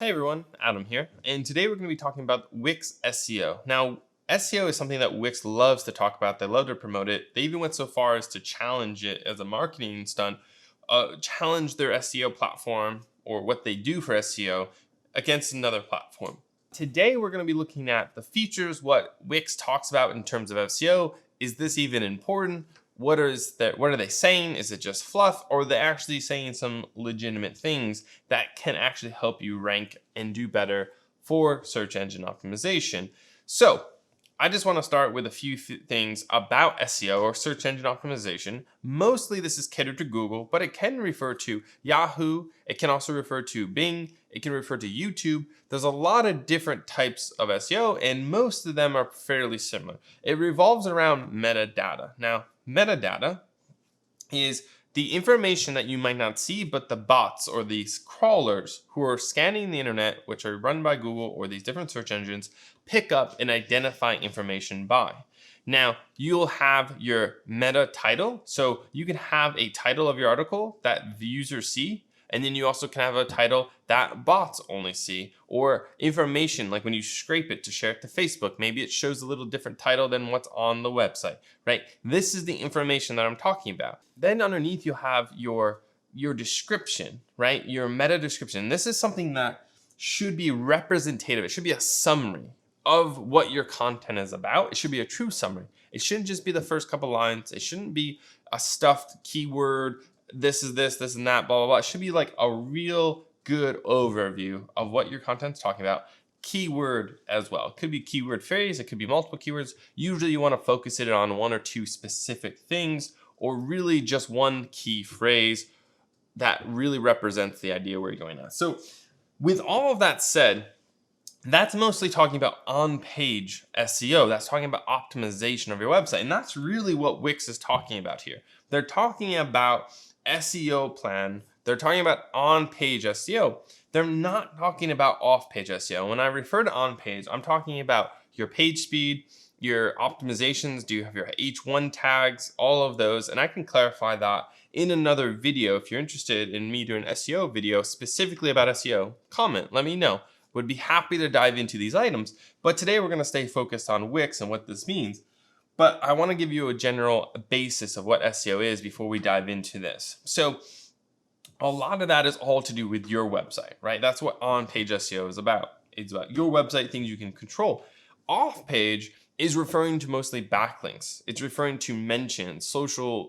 Hey everyone, Adam here, and today we're going to be talking about Wix SEO. Now, SEO is something that Wix loves to talk about. They love to promote it. They even went so far as to challenge it as a marketing stunt, challenge their SEO platform or what they do for SEO against another platform. Today we're going to be looking at the features, what Wix talks about in terms of SEO. Is this even important? What are they saying? Is it just fluff, or are they actually saying some legitimate things that can actually help you rank and do better for search engine optimization? So I just want to start with a few things about SEO or search engine optimization. Mostly this is catered to Google, but it can refer to Yahoo. It can also refer to Bing. It can refer to YouTube. There's a lot of different types of SEO, and most of them are fairly similar. It revolves around metadata. Now, metadata is the information that you might not see, but the bots or these crawlers who are scanning the internet, which are run by Google or these different search engines, pick up and identify information by. Now, you'll have your meta title. So you can have a title of your article that users see, and then you also can have a title that bots only see, or information like when you scrape it to share it to Facebook, maybe it shows a little different title than what's on the website, right? This is the information that I'm talking about. Then underneath you'll have your description, right? Your meta description. This is something that should be representative. It should be a summary of what your content is about. It should be a true summary. It shouldn't just be the first couple lines. It shouldn't be a stuffed keyword. This is this and that, blah, blah, blah. It should be like a real good overview of what your content's talking about. Keyword as well. It could be keyword phrase. It could be multiple keywords. Usually you want to focus it on one or two specific things, or really just one key phrase that really represents the idea where you're going at. So with all of that said, that's mostly talking about on-page SEO. That's talking about optimization of your website. And that's really what Wix is talking about here. They're talking about SEO plan. They're talking about on-page SEO. They're not talking about off-page SEO. When I refer to on-page, I'm talking about your page speed, your optimizations. Do you have your H1 tags, all of those? And I can clarify that in another video. If you're interested in me doing an SEO video specifically about SEO, comment, let me know. Would be happy to dive into these items. But today we're going to stay focused on Wix and what this means. But I want to give you a general basis of what SEO is before we dive into this. So a lot of that is all to do with your website, right? That's what on-page SEO is about. It's about your website, things you can control. Off-page is referring to mostly backlinks. It's referring to mentions, social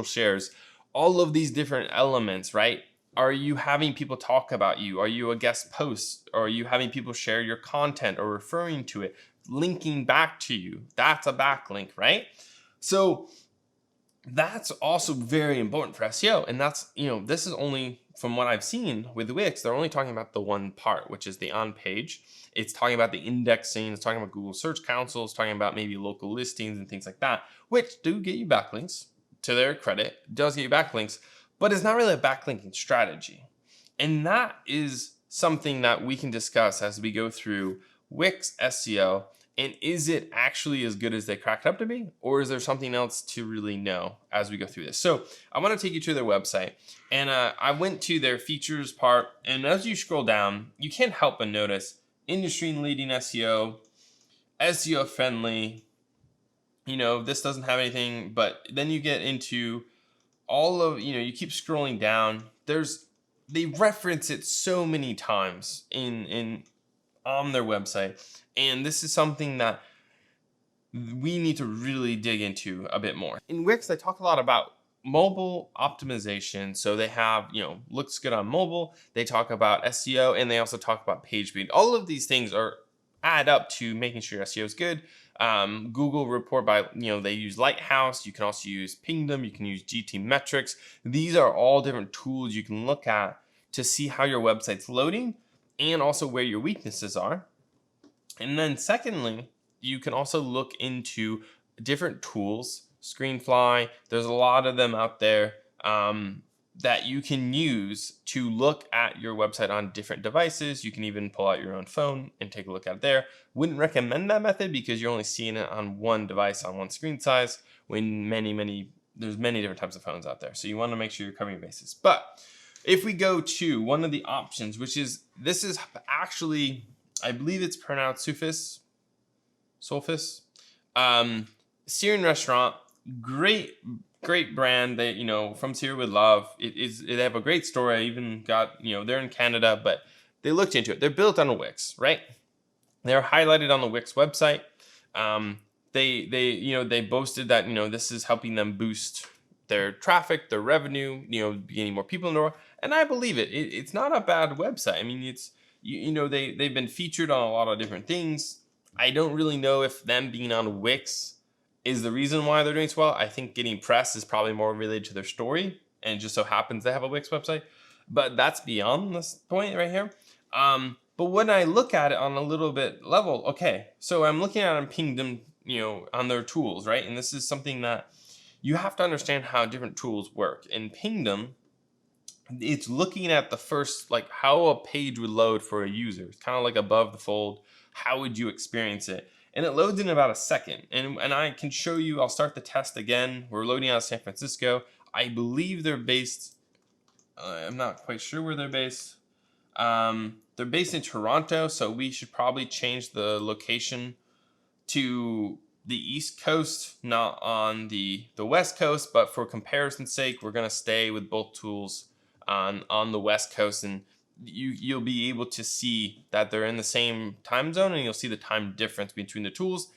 shares, all of these different elements, right? Are you having people talk about you? Are you a guest post? Or are you having people share your content or referring to it, linking back to you? That's a backlink, right? So that's also very important for SEO. And that's, this is only from what I've seen with Wix, they're only talking about the one part, which is the on page. It's talking about the indexing. It's talking about Google Search Console. It's talking about maybe local listings and things like that, which do get you backlinks. To their credit, it does get you backlinks, but it's not really a backlinking strategy. And that is something that we can discuss as we go through Wix SEO. And is it actually as good as they cracked up to be? Or is there something else to really know as we go through this? So I want to take you to their website. And I went to their features part. And as you scroll down, you can't help but notice industry leading SEO, SEO friendly. This doesn't have anything. But then you get into all of, you keep scrolling down. They reference it so many times on their website. And this is something that we need to really dig into a bit more. In Wix, they talk a lot about mobile optimization. So they have, looks good on mobile. They talk about SEO, and they also talk about page speed. All of these things add up to making sure SEO is good. Google report by, they use Lighthouse. You can also use Pingdom. You can use GT metrics. These are all different tools you can look at to see how your website's loading and also where your weaknesses are. And then secondly, you can also look into different tools, Screenfly. There's a lot of them out there that you can use to look at your website on different devices. You can even pull out your own phone and take a look at it there. Wouldn't recommend that method because you're only seeing it on one device on one screen size when there's many different types of phones out there. So you want to make sure you're covering your bases. But if we go to one of the options, which is, this is actually, I believe it's pronounced Sulfis. Syrian restaurant, great brand that, from Syria with love. They have a great story. I even got, they're in Canada, but they looked into it. They're built on Wix, right? They're highlighted on the Wix website. They boasted that, this is helping them boost their traffic, their revenue, getting more people in the door. And I believe it. It's not a bad website. I mean, it's, they've been featured on a lot of different things. I don't really know if them being on Wix is the reason why they're doing so well. I think getting press is probably more related to their story, and it just so happens they have a Wix website. But that's beyond this point right here. But when I look at it on a little bit level, okay, so I'm looking at them, pinged them, on their tools, right? And this is something that you have to understand how different tools work. In Pingdom, it's looking at the first, like how a page would load for a user. It's kind of like above the fold. How would you experience it? And it loads in about a second. And I can show you, I'll start the test again. We're loading out of San Francisco. I believe they're based, I'm not quite sure where they're based. They're based in Toronto, so we should probably change the location to the East Coast, not on the West Coast, but for comparison's sake, we're gonna stay with both tools on the West Coast, and you'll be able to see that they're in the same time zone, and you'll see the time difference between the tools.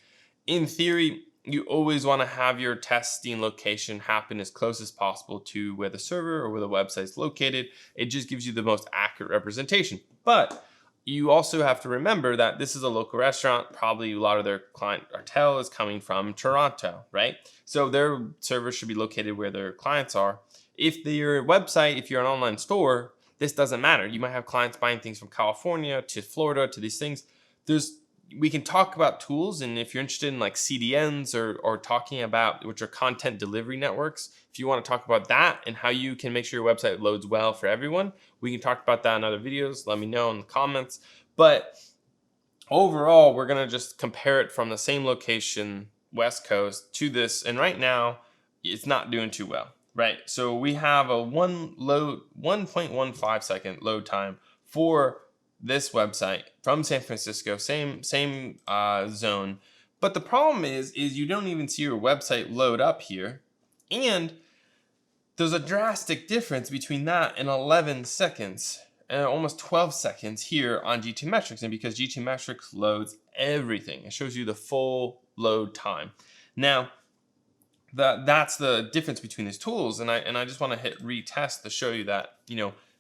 In theory, you always want to have your testing location happen as close as possible to where the server or where the website is located. It just gives you the most accurate representation. But you also have to remember that this is a local restaurant. Probably a lot of their clientele is coming from Toronto, right? So their servers should be located where their clients are. If your website, if you're an online store, this doesn't matter. You might have clients buying things from California to Florida to these things. We can talk about tools, and if you're interested in like CDNs or talking about, which are content delivery networks, if you want to talk about that and how you can make sure your website loads well for everyone, we can talk about that in other videos. Let me know in the comments. But overall, we're going to just compare it from the same location, West Coast, to this. And right now, it's not doing too well, right? So we have a 1.15 second load time for this website from San Francisco, same zone. But the problem is you don't even see your website load up here. And there's a drastic difference between that and 11 seconds and almost 12 seconds here on GTmetrix. And because GTmetrix loads everything, it shows you the full load time. Now, that's the difference between these tools. And I just want to hit retest to show you that,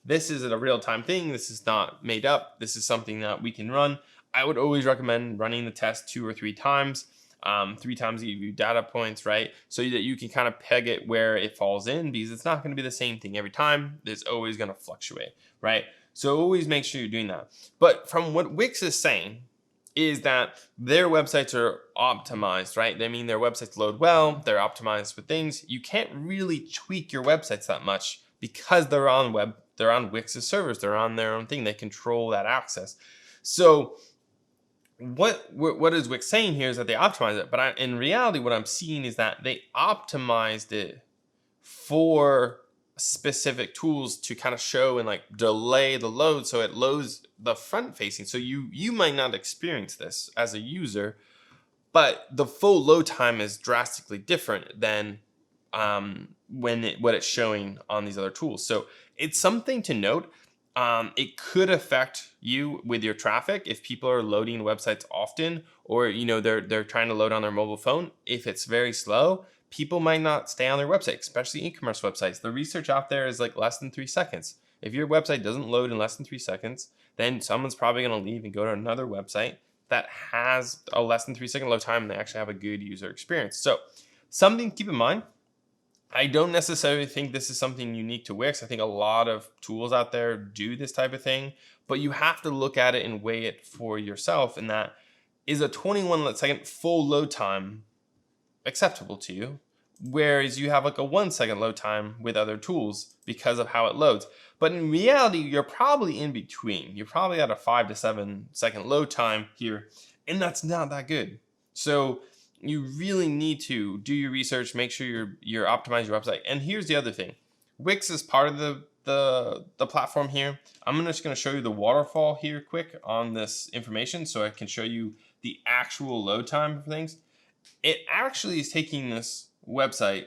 this is a real-time thing. This is not made up. This is something that we can run. I would always recommend running the test 2 or 3 times. 3 times give you data points, right? So that you can kind of peg it where it falls in, because it's not going to be the same thing every time. It's always going to fluctuate, right? So always make sure you're doing that. But from what Wix is saying is that their websites are optimized, right? They mean their websites load well. They're optimized with things. You can't really tweak your websites that much because they're on Wix's servers. They're on their own thing. They control that access. So what is Wix saying here is that they optimize it. But in reality, what I'm seeing is that they optimized it for specific tools to kind of show and like delay the load, so it loads the front facing. So you might not experience this as a user, but the full load time is drastically different than what it's showing on these other tools. So it's something to note. It could affect you with your traffic if people are loading websites often, or they're trying to load on their mobile phone. If it's very slow, people might not stay on their website, especially e-commerce websites. The research out there is like less than 3 seconds. If your website doesn't load in less than 3 seconds, then someone's probably going to leave and go to another website that has a less than 3 second load time, and they actually have a good user experience. So something to keep in mind. I don't necessarily think this is something unique to Wix. I think a lot of tools out there do this type of thing, but you have to look at it and weigh it for yourself. And that is a 21 second full load time acceptable to you, whereas you have like a 1 second load time with other tools because of how it loads. But in reality, you're probably in between. You're probably at a 5 to 7 second load time here, and that's not that good. So you really need to do your research, make sure you're optimizing your website. And here's the other thing. Wix is part of the the platform here. I'm just going to show you the waterfall here quick on this information so I can show you the actual load time for things. It actually is taking this website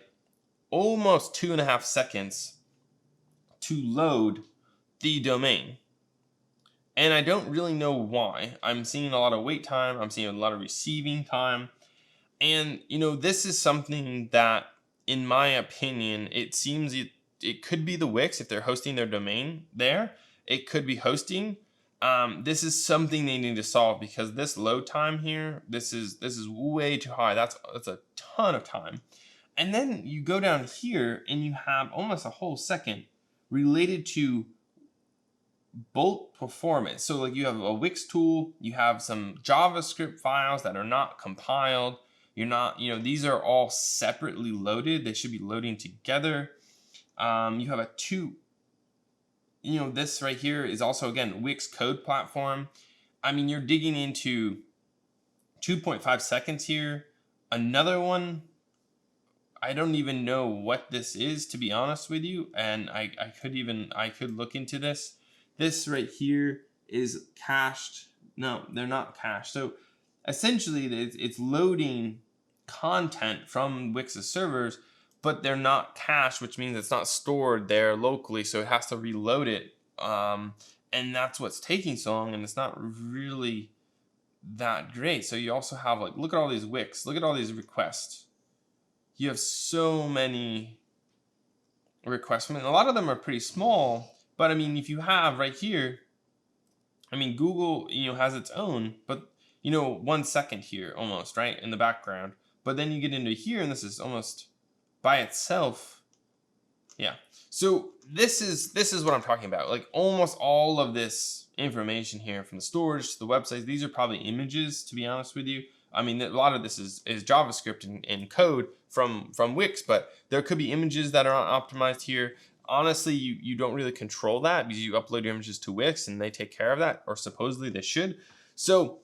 almost 2.5 seconds to load the domain. And I don't really know why. I'm seeing a lot of wait time. I'm seeing a lot of receiving time. And, this is something that, in my opinion, it seems it could be the Wix if they're hosting their domain there. It could be hosting. This is something they need to solve because this load time here, this is way too high. That's a ton of time. And then you go down here and you have almost a whole second related to bulk performance. So like you have a Wix tool, you have some JavaScript files that are not compiled. You're not, these are all separately loaded. They should be loading together. You have this right here is also, again, Wix code platform. I mean, you're digging into 2.5 seconds here. Another one, I don't even know what this is, to be honest with you. And I could look into this. This right here is cached. No, they're not cached. So essentially it's loading content from Wix's servers, but they're not cached, which means it's not stored there locally. So it has to reload it. And that's what's taking so long, and it's not really that great. So you also have, like, look at all these Wix, look at all these requests. You have so many requests. I mean, a lot of them are pretty small, but I mean, if you have right here, I mean, Google, has its own, but 1 second here almost, right, in the background. But then you get into here, and this is almost by itself. Yeah. So this is what I'm talking about. Like, almost all of this information here, from the storage to the websites, these are probably images, to be honest with you. I mean, a lot of this is JavaScript and code from Wix, but there could be images that are not optimized here. Honestly, you don't really control that because you upload your images to Wix and they take care of that, or supposedly they should. So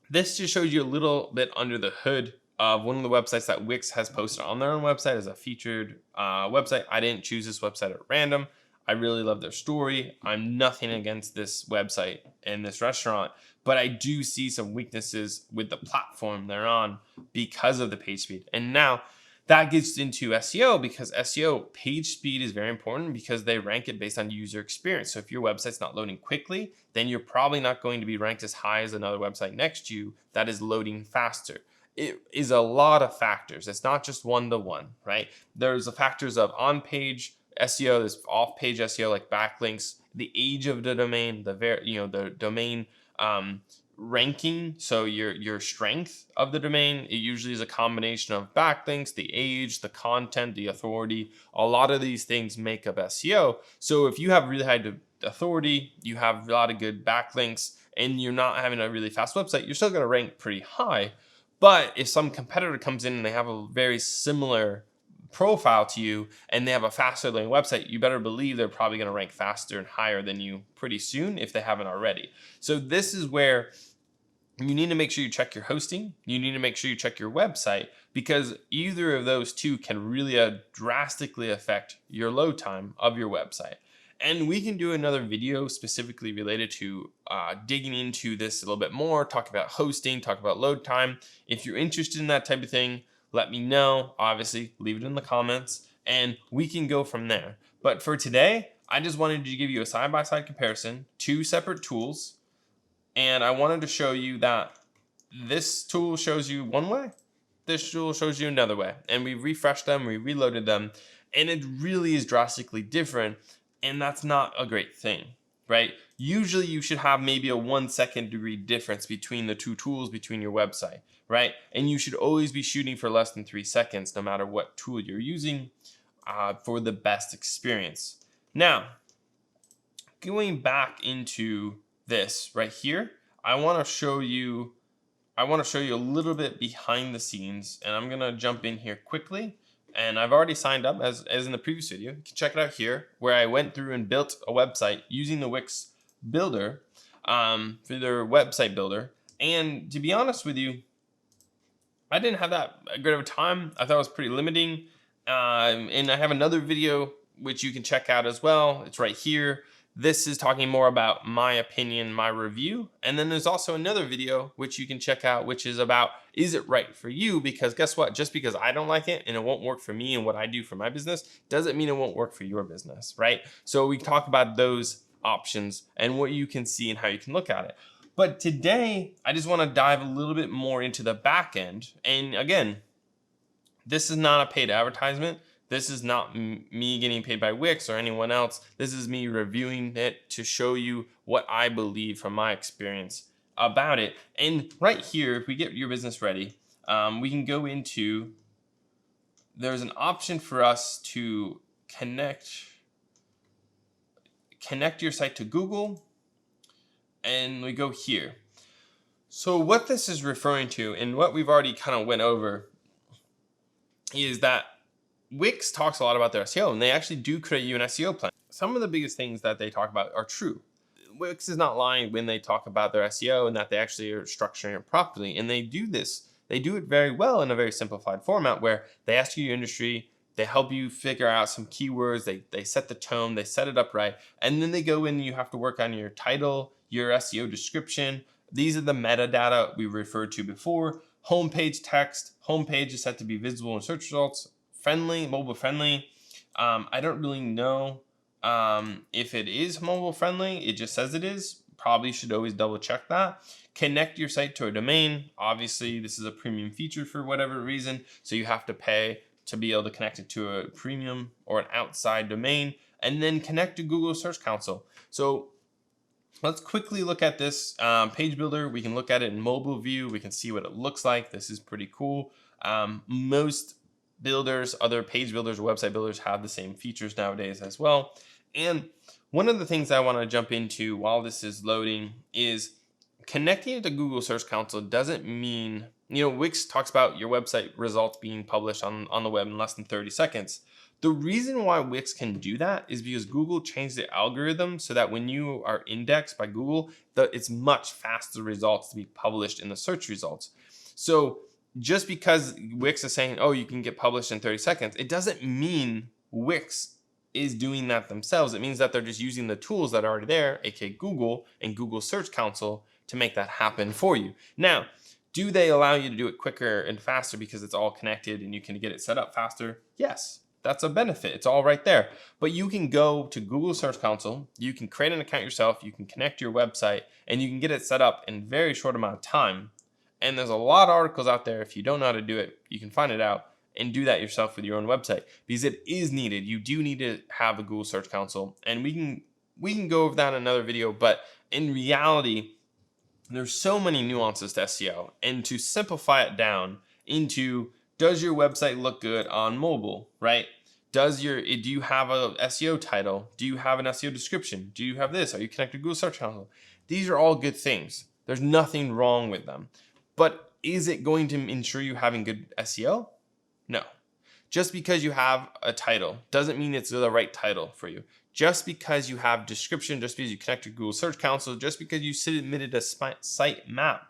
this just shows you a little bit under the hood of one of the websites that Wix has posted on their own website as a featured website. I didn't choose this website at random. I really love their story. I'm nothing against this website and this restaurant, but I do see some weaknesses with the platform they're on because of the page speed. And now that gets into SEO, because SEO page speed is very important because they rank it based on user experience. So if your website's not loading quickly, then you're probably not going to be ranked as high as another website next to you that is loading faster. It is a lot of factors. It's not just one-to-one, right? There's the factors of on-page SEO, there's off-page SEO like backlinks, the age of the domain, the domain ranking, so your strength of the domain. It usually is a combination of backlinks, the age, the content, the authority. A lot of these things make up SEO. So if you have really high authority, you have a lot of good backlinks, and you're not having a really fast website, you're still going to rank pretty high. But if some competitor comes in and they have a very similar profile to you and they have a faster loading website, you better believe they're probably going to rank faster and higher than you pretty soon if they haven't already. So this is where you need to make sure you check your hosting. You need to make sure you check your website, because either of those two can really drastically affect your load time of your website. And we can do another video specifically related to digging into this a little bit more, talk about hosting, talk about load time. If you're interested in that type of thing, let me know. Obviously, leave it in the comments and we can go from there. But for today, I just wanted to give you a side-by-side comparison, two separate tools. And I wanted to show you that this tool shows you one way, this tool shows you another way. And we refreshed them, we reloaded them, and it really is drastically different. And that's not a great thing, right? Usually you should have maybe a 1 second degree difference between the two tools, between your website, right? And you should always be shooting for less than 3 seconds, no matter what tool you're using, for the best experience. Now, going back into this right here, I want to show you a little bit behind the scenes, and I'm going to jump in here quickly. And I've already signed up as in the previous video. You can check it out here, where I went through and built a website using the Wix builder, for their website builder. And to be honest with you, I didn't have that great of a time. I thought it was pretty limiting. And I have another video which you can check out as well. It's right here. This is talking more about my opinion, my review. And then there's also another video which you can check out, which is about, is it right for you? Because guess what? Just because I don't like it and it won't work for me and what I do for my business, doesn't mean it won't work for your business, right? So we talk about those options and what you can see and how you can look at it. But today, I just want to dive a little bit more into the back end. And again, this is not a paid advertisement. This is not me getting paid by Wix or anyone else. This is me reviewing it to show you what I believe from my experience about it. And right here, if we get your business ready, we can go into, there's an option for us to connect your site to Google, and we go here. So what this is referring to, and what we've already kind of went over, is that Wix talks a lot about their SEO, and they actually do create you an SEO plan. Some of the biggest things that they talk about are true. Wix is not lying when they talk about their SEO and that they actually are structuring it properly. And they do this. They do it very well in a very simplified format where they ask you your industry, they help you figure out some keywords, they set the tone, they set it up right, and then they go in and you have to work on your title, your SEO description. These are the metadata we referred to before. Homepage text. Homepage is set to be visible in search results. Friendly, mobile friendly. I don't really know if it is mobile friendly. It just says it is. Probably should always double check that. Connect your site to a domain. Obviously, this is a premium feature for whatever reason, so you have to pay to be able to connect it to a premium or an outside domain. And then connect to Google Search Console. So let's quickly look at this page builder. We can look at it in mobile view. We can see what it looks like. This is pretty cool. Most builders, other page builders, website builders have the same features nowadays as well. And one of the things I want to jump into while this is loading is connecting it to Google Search Console doesn't mean, Wix talks about your website results being published on the web in less than 30 seconds. The reason why Wix can do that is because Google changed the algorithm so that when you are indexed by Google, it's much faster results to be published in the search results. So just because Wix is saying, oh, you can get published in 30 seconds, it doesn't mean Wix is doing that themselves. It means that they're just using the tools that are already there, aka Google and Google Search Console, to make that happen for you. Now, do they allow you to do it quicker and faster because it's all connected and you can get it set up faster? Yes, that's a benefit. It's all right there. But you can go to Google Search Console, you can create an account yourself, you can connect your website, and you can get it set up in a very short amount of time. And there's a lot of articles out there. If you don't know how to do it, you can find it out and do that yourself with your own website, because it is needed. You do need to have a Google Search Console, and we can go over that in another video. But in reality, there's so many nuances to SEO, and to simplify it down into, does your website look good on mobile, right? Do you have a SEO title? Do you have an SEO description? Do you have this? Are you connected to Google Search Console? These are all good things. There's nothing wrong with them. But is it going to ensure you having good SEO? No. Just because you have a title doesn't mean it's the right title for you. Just because you have description, just because you connect to Google Search Console, just because you submitted a site map,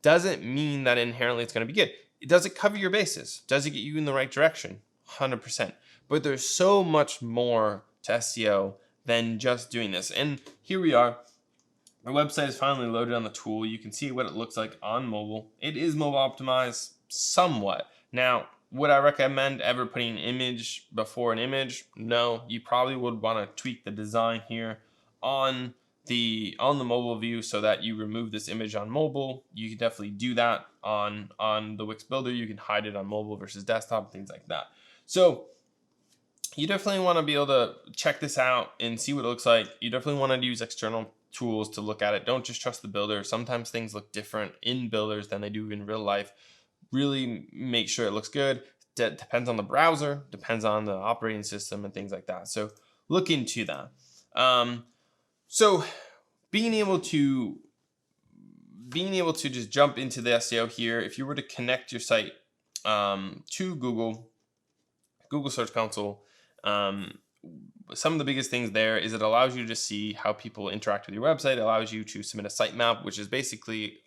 doesn't mean that inherently it's going to be good. Does it cover your bases? Does it get you in the right direction? 100%. But there's so much more to SEO than just doing this. And here we are. Our website is finally loaded on the tool. You can see what it looks like on mobile. It is mobile optimized somewhat. Now, would I recommend ever putting an image before an image? No, you probably would want to tweak the design here on the mobile view so that you remove this image on mobile. You can definitely do that on the Wix Builder. You can hide it on mobile versus desktop, things like that. So you definitely want to be able to check this out and see what it looks like. You definitely want to use external tools to look at it. Don't just trust the builder. Sometimes things look different in builders than they do in real life. Really make sure it looks good. Depends on the browser, depends on the operating system and things like that. So look into that. So being able to just jump into the SEO here, if you were to connect your site to Google Search Console, some of the biggest things there is it allows you to see how people interact with your website. It allows you to submit a sitemap, which is basically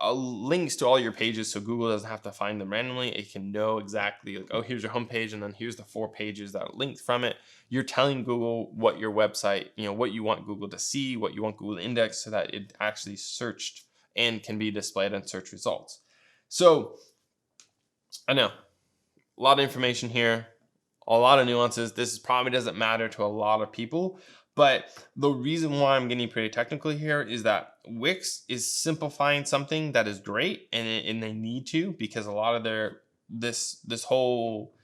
links to all your pages, so Google doesn't have to find them randomly. It can know exactly like, oh, here's your homepage, and then here's the 4 pages that are linked from it. You're telling Google what your website, what you want Google to see, what you want Google to index, so that it actually searched and can be displayed in search results. So I know a lot of information here, a lot of nuances. This probably doesn't matter to a lot of people, but the reason why I'm getting pretty technical here is that Wix is simplifying something that is great, and they need to, because a lot of their this whole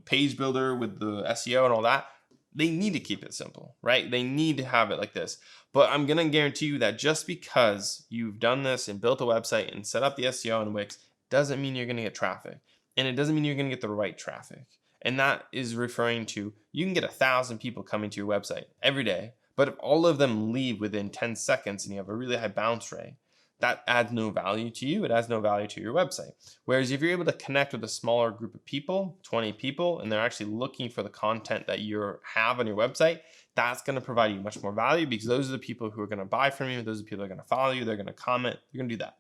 page builder with the SEO and all that, they need to keep it simple, right? They need to have it like this. But I'm gonna guarantee you that just because you've done this and built a website and set up the SEO in Wix doesn't mean you're gonna get traffic, and it doesn't mean you're gonna get the right traffic. And that is referring to, you can get 1,000 people coming to your website every day, but if all of them leave within 10 seconds and you have a really high bounce rate, that adds no value to you. It adds no value to your website. Whereas if you're able to connect with a smaller group of people, 20 people, and they're actually looking for the content that you have on your website, that's going to provide you much more value, because those are the people who are going to buy from you. Those are the people who are going to follow you. They're going to comment. You're going to do that.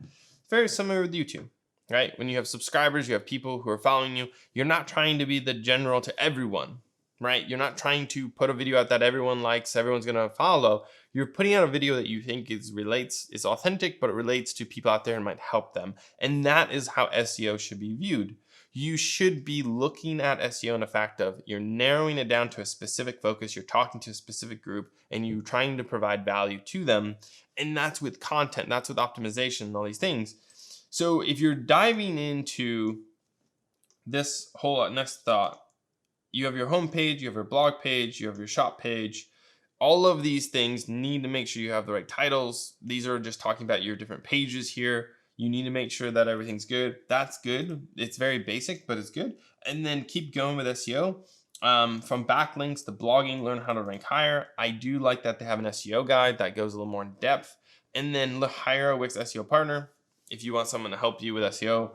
Very similar with YouTube. Right? When you have subscribers, you have people who are following you. You're not trying to be the general to everyone, right? You're not trying to put a video out that everyone likes, everyone's gonna follow. You're putting out a video that you think is authentic, but it relates to people out there and might help them. And that is how SEO should be viewed. You should be looking at SEO in the fact of, you're narrowing it down to a specific focus, you're talking to a specific group, and you're trying to provide value to them. And that's with content, that's with optimization and all these things. So if you're diving into this whole next thought, you have your home page, you have your blog page, you have your shop page. All of these things need to make sure you have the right titles. These are just talking about your different pages here. You need to make sure that everything's good. That's good. It's very basic, but it's good. And then keep going with SEO. From backlinks to blogging, learn how to rank higher. I do like that they have an SEO guide that goes a little more in depth. And then hire a Wix SEO partner if you want someone to help you with SEO.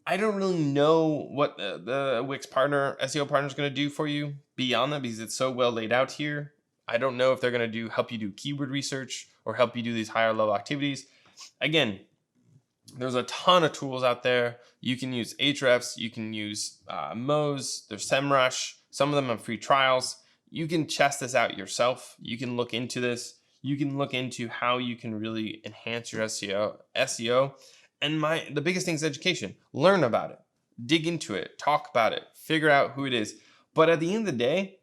I don't really know what the Wix SEO partner is going to do for you beyond that, because it's so well laid out here. I don't know if they're going to help you do keyword research or help you do these higher level activities. Again, there's a ton of tools out there. You can use Ahrefs, you can use Moz, there's SEMrush. Some of them have free trials. You can test this out yourself. You can look into this. You can look into how you can really enhance your SEO. And the biggest thing is education. Learn about it, dig into it, talk about it, figure out who it is. But at the end of the day,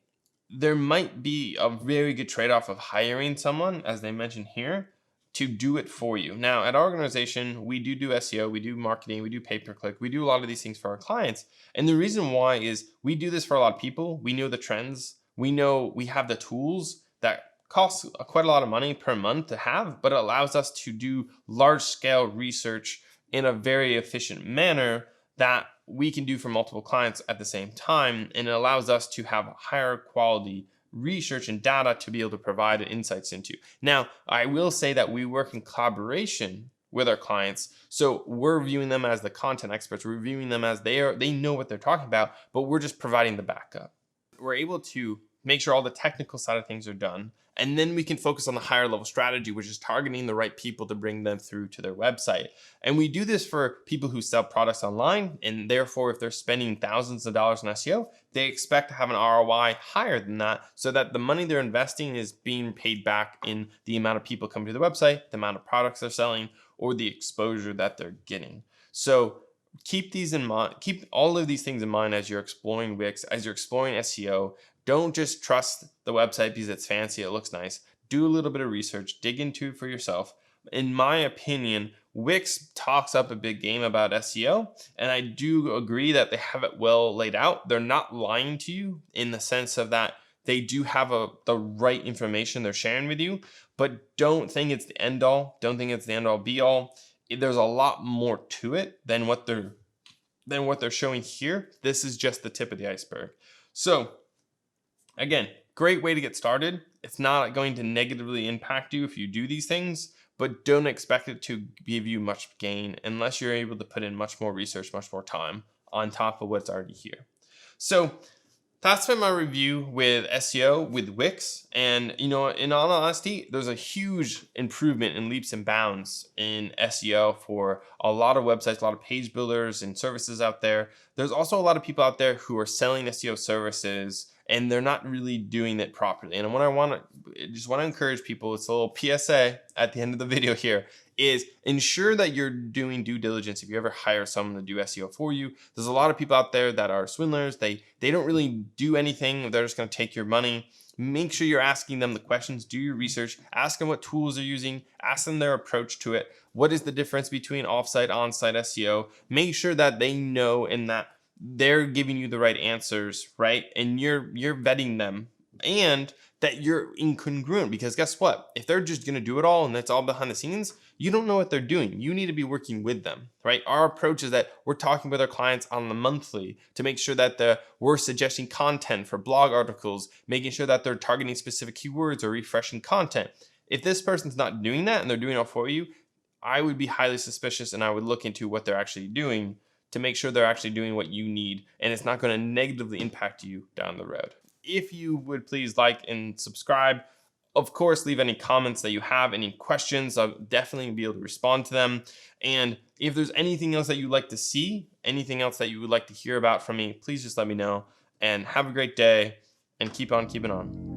there might be a very good trade-off of hiring someone, as they mentioned here, to do it for you. Now, at our organization, we do SEO, we do marketing, we do pay-per-click, we do a lot of these things for our clients. And the reason why is we do this for a lot of people. We know the trends. We know we have the tools that costs quite a lot of money per month to have, but it allows us to do large-scale research in a very efficient manner that we can do for multiple clients at the same time. And it allows us to have higher quality research and data to be able to provide insights into. Now, I will say that we work in collaboration with our clients. So we're viewing them as the content experts. We're viewing them as they know what they're talking about, but we're just providing the backup. We're able to make sure all the technical side of things are done. And then we can focus on the higher level strategy, which is targeting the right people to bring them through to their website. And we do this for people who sell products online. And therefore, if they're spending thousands of dollars on SEO, they expect to have an ROI higher than that, so that the money they're investing is being paid back in the amount of people coming to the website, the amount of products they're selling, or the exposure that they're getting. So keep these in mind. Keep all of these things in mind as you're exploring Wix, as you're exploring SEO. Don't just trust the website because it's fancy, it looks nice. Do a little bit of research, dig into it for yourself. In my opinion, Wix talks up a big game about SEO, and I do agree that they have it well laid out. They're not lying to you in the sense of that they do have the right information they're sharing with you, but don't think it's the end all. Don't think it's the end all be all. There's a lot more to it than what they're showing here. This is just the tip of the iceberg. So again, great way to get started. It's not going to negatively impact you if you do these things, but don't expect it to give you much gain unless you're able to put in much more research, much more time on top of what's already here. So That's been my review with SEO with Wix. And, in all honesty, there's a huge improvement in leaps and bounds in SEO for a lot of websites, a lot of page builders and services out there. There's also a lot of people out there who are selling SEO services and they're not really doing it properly. And what I just want to encourage people, it's a little PSA at the end of the video here, is ensure that you're doing due diligence if you ever hire someone to do SEO for you. There's a lot of people out there that are swindlers. They don't really do anything. They're just going to take your money. Make sure you're asking them the questions, do your research, ask them what tools they're using, ask them their approach to it. What is the difference between offsite, onsite SEO? Make sure that they know and that they're giving you the right answers, right? And you're vetting them, and that you're incongruent, because guess what? If they're just going to do it all and it's all behind the scenes, you don't know what they're doing. You need to be working with them, right? Our approach is that we're talking with our clients on the monthly to make sure that we're suggesting content for blog articles, making sure that they're targeting specific keywords or refreshing content. If this person's not doing that and they're doing it for you, I would be highly suspicious, and I would look into what they're actually doing to make sure they're actually doing what you need and it's not going to negatively impact you down the road. If you would please like and subscribe. Of course, leave any comments that you have, any questions. I'll definitely be able to respond to them. And if there's anything else that you'd like to see, anything else that you would like to hear about from me, please just let me know. And have a great day and keep on keeping on.